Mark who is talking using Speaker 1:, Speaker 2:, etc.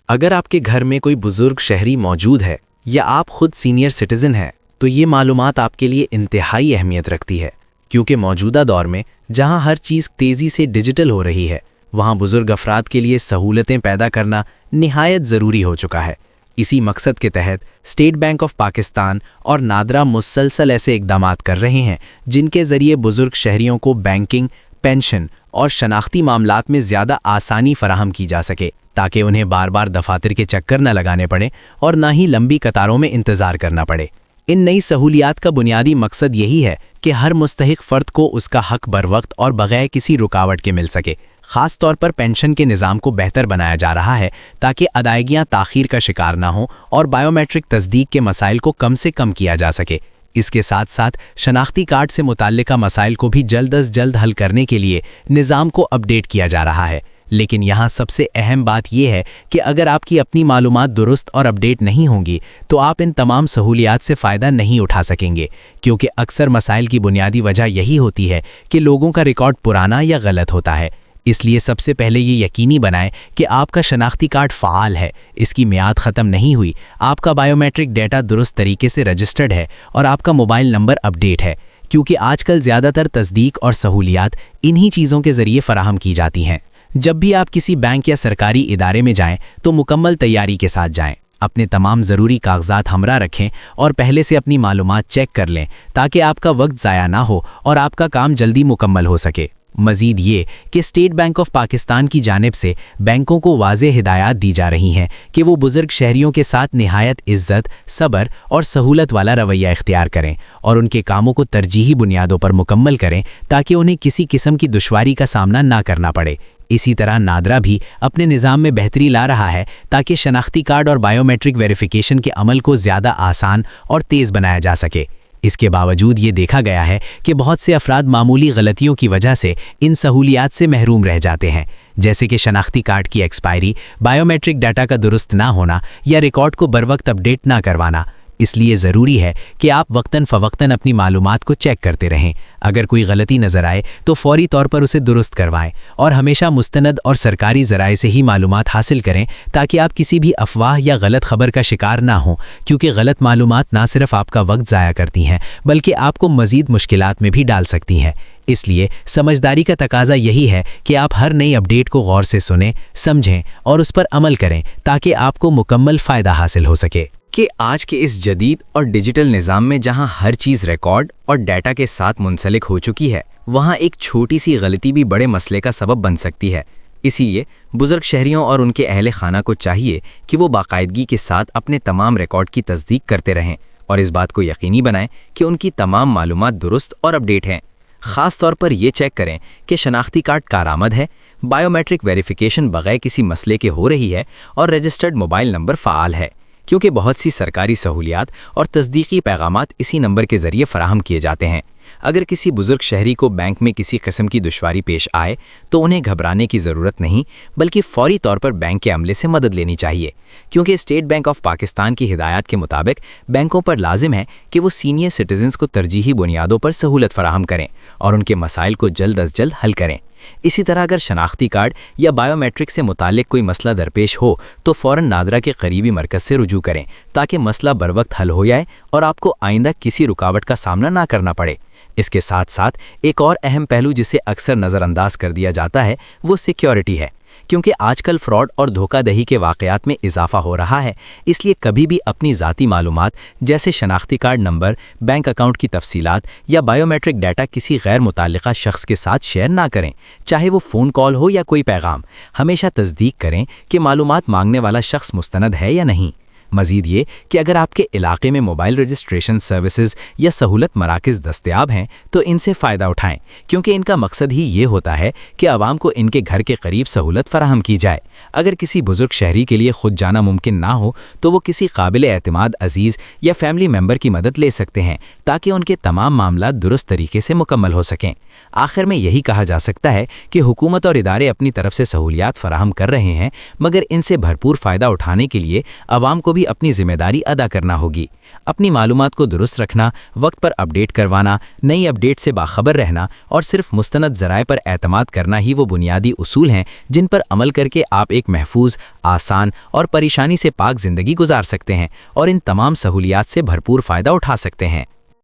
Speaker 1: اگر آپ کے گھر میں کوئی بزرگ شہری موجود ہے یا آپ خود سینئر سٹیزن ہیں تو یہ معلومات آپ کے لیے انتہائی اہمیت رکھتی ہے، کیونکہ موجودہ دور میں جہاں ہر چیز تیزی سے ڈیجیٹل ہو رہی ہے، وہاں بزرگ افراد کے لیے سہولتیں پیدا کرنا نہایت ضروری ہو چکا ہے۔ اسی مقصد کے تحت اسٹیٹ بینک آف پاکستان اور نادرا مسلسل ایسے اقدامات کر رہے ہیں جن کے ذریعے بزرگ شہریوں کو بینکنگ، پینشن اور شناختی معاملات میں زیادہ آسانی فراہم کی جا سکے، تاکہ انہیں بار بار دفاتر کے چکر نہ لگانے پڑیں اور نہ ہی لمبی قطاروں میں انتظار کرنا پڑے۔ ان نئی سہولیات کا بنیادی مقصد یہی ہے کہ ہر مستحق فرد کو اس کا حق بروقت اور بغیر کسی رکاوٹ کے مل سکے۔ خاص طور پر پینشن کے نظام کو بہتر بنایا جا رہا ہے تاکہ ادائیگیاں تاخیر کا شکار نہ ہوں اور بائیو میٹرک تصدیق کے مسائل کو کم سے کم کیا جا سکے۔ اس کے ساتھ ساتھ شناختی کارڈ سے متعلقہ مسائل کو بھی جلد از جلد حل کرنے کے لیے نظام کو اپ ڈیٹ کیا جا رہا ہے۔ لیکن یہاں سب سے اہم بات یہ ہے کہ اگر آپ کی اپنی معلومات درست اور اپ ڈیٹ نہیں ہوں گی تو آپ ان تمام سہولیات سے فائدہ نہیں اٹھا سکیں گے، کیونکہ اکثر مسائل کی بنیادی وجہ یہی ہوتی ہے کہ لوگوں کا ریکارڈ پرانا یا غلط ہوتا ہے۔ اس لیے سب سے پہلے یہ یقینی بنائیں کہ آپ کا شناختی کارڈ فعال ہے، اس کی میعاد ختم نہیں ہوئی، آپ کا بائیو میٹرک ڈیٹا درست طریقے سے رجسٹرڈ ہے اور آپ کا موبائل نمبر اپ ڈیٹ ہے، کیونکہ آج کل زیادہ تر تصدیق اور سہولیات انہی چیزوں کے ذریعے فراہم کی جاتی ہیں۔ جب بھی آپ کسی بینک یا سرکاری ادارے میں جائیں تو مکمل تیاری کے ساتھ جائیں، اپنے تمام ضروری کاغذات ہمراہ رکھیں اور پہلے سے اپنی معلومات چیک کر لیں تاکہ آپ کا وقت ضائع نہ ہو اور آپ کا کام جلدی مکمل ہو سکے۔ مزید یہ کہ اسٹیٹ بینک آف پاکستان کی جانب سے بینکوں کو واضح ہدایات دی جا رہی ہیں کہ وہ بزرگ شہریوں کے ساتھ نہایت عزت، صبر اور سہولت والا رویہ اختیار کریں اور ان کے کاموں کو ترجیحی بنیادوں پر مکمل کریں تاکہ انہیں کسی قسم کی دشواری کا سامنا نہ کرنا پڑے۔ اسی طرح نادرا بھی اپنے نظام میں بہتری لا رہا ہے تاکہ شناختی کارڈ اور بائیو میٹرک ویریفیکیشن کے عمل کو زیادہ آسان اور تیز بنایا جا سکے۔ اس کے باوجود یہ دیکھا گیا ہے کہ بہت سے افراد معمولی غلطیوں کی وجہ سے ان سہولیات سے محروم رہ جاتے ہیں، جیسے کہ شناختی کارڈ کی ایکسپائری، بائیو میٹرک ڈیٹا کا درست نہ ہونا یا ریکارڈ کو بروقت اپ ڈیٹ نہ کروانا۔ اس لیے ضروری ہے کہ آپ وقتاً فوقتاً اپنی معلومات کو چیک کرتے رہیں۔ اگر کوئی غلطی نظر آئے تو فوری طور پر اسے درست کروائیں اور ہمیشہ مستند اور سرکاری ذرائع سے ہی معلومات حاصل کریں تاکہ آپ کسی بھی افواہ یا غلط خبر کا شکار نہ ہوں، کیونکہ غلط معلومات نہ صرف آپ کا وقت ضائع کرتی ہیں بلکہ آپ کو مزید مشکلات میں بھی ڈال سکتی ہیں۔ اس لیے سمجھداری کا تقاضا یہی ہے کہ آپ ہر نئی اپ ڈیٹ کو غور سے سنیں، سمجھیں اور اس پر عمل کریں تاکہ آپ کو مکمل فائدہ حاصل ہو سکے۔ کہ آج کے اس جدید اور ڈیجیٹل نظام میں جہاں ہر چیز ریکارڈ اور ڈیٹا کے ساتھ منسلک ہو چکی ہے، وہاں ایک چھوٹی سی غلطی بھی بڑے مسئلے کا سبب بن سکتی ہے۔ اسی لیے بزرگ شہریوں اور ان کے اہل خانہ کو چاہیے کہ وہ باقاعدگی کے ساتھ اپنے تمام ریکارڈ کی تصدیق کرتے رہیں اور اس بات کو یقینی بنائیں کہ ان کی تمام معلومات درست اور اپ ڈیٹ ہیں۔ خاص طور پر یہ چیک کریں کہ شناختی کارڈ کارآمد ہے، بائیو میٹرک ویریفیکیشن بغیر کسی مسئلے کے ہو رہی ہے اور رجسٹرڈ موبائل نمبر فعال ہے، کیونکہ بہت سی سرکاری سہولیات اور تصدیقی پیغامات اسی نمبر کے ذریعے فراہم کیے جاتے ہیں۔ اگر کسی بزرگ شہری کو بینک میں کسی قسم کی دشواری پیش آئے تو انہیں گھبرانے کی ضرورت نہیں، بلکہ فوری طور پر بینک کے عملے سے مدد لینی چاہیے، کیونکہ اسٹیٹ بینک آف پاکستان کی ہدایات کے مطابق بینکوں پر لازم ہے کہ وہ سینئر سٹیزنز کو ترجیحی بنیادوں پر سہولت فراہم کریں اور ان کے مسائل کو جلد از جلد حل کریں۔ اسی طرح اگر شناختی کارڈ یا بائیو میٹرک سے متعلق کوئی مسئلہ درپیش ہو تو فوراً نادرا کے قریبی مرکز سے رجوع کریں تاکہ مسئلہ بروقت حل ہو جائے اور آپ کو آئندہ کسی رکاوٹ کا سامنا نہ کرنا پڑے۔ اس کے ساتھ ساتھ ایک اور اہم پہلو جسے اکثر نظر انداز کر دیا جاتا ہے وہ سیکیورٹی ہے، کیونکہ آج کل فراڈ اور دھوکہ دہی کے واقعات میں اضافہ ہو رہا ہے۔ اس لیے کبھی بھی اپنی ذاتی معلومات جیسے شناختی کارڈ نمبر، بینک اکاؤنٹ کی تفصیلات یا بائیو میٹرک ڈیٹا کسی غیر متعلقہ شخص کے ساتھ شیئر نہ کریں، چاہے وہ فون کال ہو یا کوئی پیغام۔ ہمیشہ تصدیق کریں کہ معلومات مانگنے والا شخص مستند ہے یا نہیں۔ مزید یہ کہ اگر آپ کے علاقے میں موبائل رجسٹریشن سروسز یا سہولت مراکز دستیاب ہیں تو ان سے فائدہ اٹھائیں، کیونکہ ان کا مقصد ہی یہ ہوتا ہے کہ عوام کو ان کے گھر کے قریب سہولت فراہم کی جائے۔ اگر کسی بزرگ شہری کے لیے خود جانا ممکن نہ ہو تو وہ کسی قابل اعتماد عزیز یا فیملی ممبر کی مدد لے سکتے ہیں تاکہ ان کے تمام معاملات درست طریقے سے مکمل ہو سکیں۔ آخر میں یہی کہا جا سکتا ہے کہ حکومت اور ادارے اپنی طرف سے سہولیات فراہم کر رہے ہیں، مگر ان سے بھرپور فائدہ اٹھانے کے لیے عوام کو بھی اپنی ذمہ داری ادا کرنا ہوگی۔ اپنی معلومات کو درست رکھنا، وقت پر اپڈیٹ کروانا، نئی اپڈیٹ سے باخبر رہنا اور صرف مستند ذرائع پر اعتماد کرنا ہی وہ بنیادی اصول ہیں جن پر عمل کر کے آپ ایک محفوظ، آسان اور پریشانی سے پاک زندگی گزار سکتے ہیں اور ان تمام سہولیات سے بھرپور فائدہ اٹھا سکتے ہیں۔